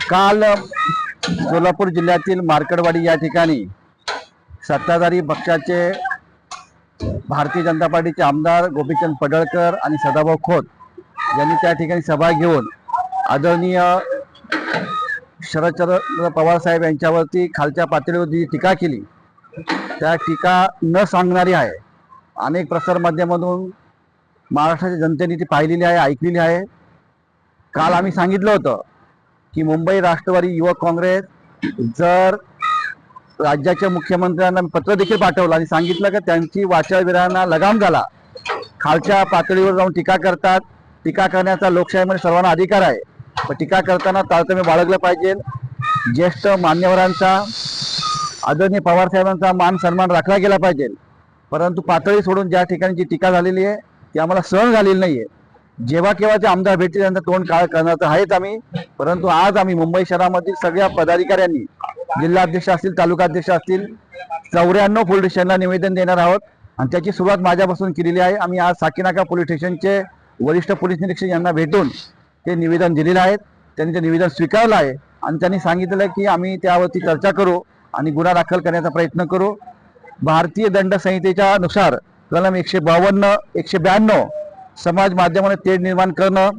काल सोलापूर जिल्ह्यातील मार्कडवाडी या ठिकाणी सत्ताधारी पक्षाचे भारतीय जनता पार्टीचे आमदार गोपीचंद पडळकर आणि सदाभाऊ खोत यांनी त्या ठिकाणी सभा घेऊन आदरणीय शरदचंद्र पवार साहेब यांच्यावरती खालच्या पातळीवर जी टीका केली त्या टीका न सांगणारी आहे. अनेक प्रसारमाध्यमांमधून महाराष्ट्राच्या जनतेने ती पाहिलेली आहे, ऐकलेली आहे. काल आम्ही सांगितलं होतं की मुंबई राष्ट्रवादी युवक काँग्रेस जर राज्याच्या मुख्यमंत्र्यांना पत्र देखील पाठवलं आणि सांगितलं की त्यांची वाचाळवीरांना लगाम झाला, खालच्या पातळीवर जाऊन टीका करतात. टीका करण्याचा लोकशाहीमध्ये सर्वांना अधिकार आहे, पण टीका करताना तारतम्य बाळगलं पाहिजे. ज्येष्ठ मान्यवरांचा आदरणीय पवार साहेबांचा मान सन्मान राखला गेला पाहिजे. परंतु पातळी सोडून ज्या ठिकाणी जी टीका झालेली आहे ती आम्हाला सहन झालेली नाही आहे. जेव्हा केव्हा ते आमदार भेटतील त्यांचं तोंड काळ करणार तर आहेच आम्ही, परंतु आज आम्ही मुंबई शहरामधील सगळ्या पदाधिकाऱ्यांनी, जिल्हाध्यक्ष असतील, तालुकाध्यक्ष असतील, 94 पोलीस स्टेशनला निवेदन देणार आहोत आणि त्याची सुरुवात माझ्यापासून केलेली आहे. आम्ही आज साकीनाका पोलीस स्टेशनचे वरिष्ठ पोलीस निरीक्षक यांना भेटून ते निवेदन दिलेलं आहे. त्यांनी ते निवेदन स्वीकारलं आहे आणि त्यांनी सांगितलं की आम्ही त्यावरती चर्चा करू आणि गुन्हा दाखल करण्याचा प्रयत्न करू. भारतीय दंड संहितेच्या नुसार कलम 152, 192 समाज माध्यमाने तेढ निर्माण करणं,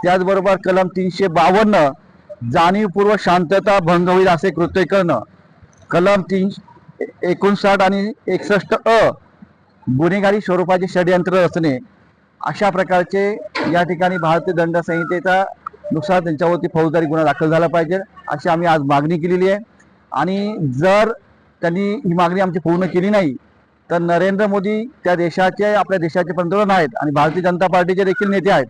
त्याचबरोबर कलम 352 जाणीवपूर्वक शांतता भंग होईल असे कृत्य करणं, कलम 359 आणि 61 गुन्हेगारी स्वरूपाचे षडयंत्र रचणे, अशा प्रकारचे या ठिकाणी भारतीय दंड संहितेचा नुसार त्यांच्यावरती फौजदारी गुन्हा दाखल झाला पाहिजे अशी आम्ही आज मागणी केलेली आहे. आणि जर त्यांनी ही मागणी आमची पूर्ण केली नाही तर नरेंद्र मोदी त्या देशाचे, आपल्या देशाचे पंतप्रधान आहेत आणि भारतीय जनता पार्टीचे देखील नेते आहेत,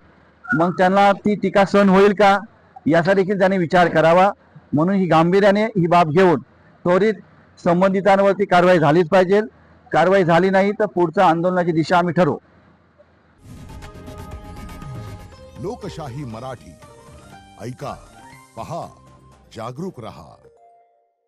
मग त्यांना ती टीका सहन होईल का याचा देखील त्यांनी विचार करावा. म्हणून ही गांभीर्याने ही बाब घेऊन त्वरित संबंधितांवरती कारवाई झालीच पाहिजे. कारवाई झाली नाही तर पुढच्या आंदोलनाची दिशा आम्ही ठरवू. लोकशाही मराठी ऐका, पहा, जागरूक रहा.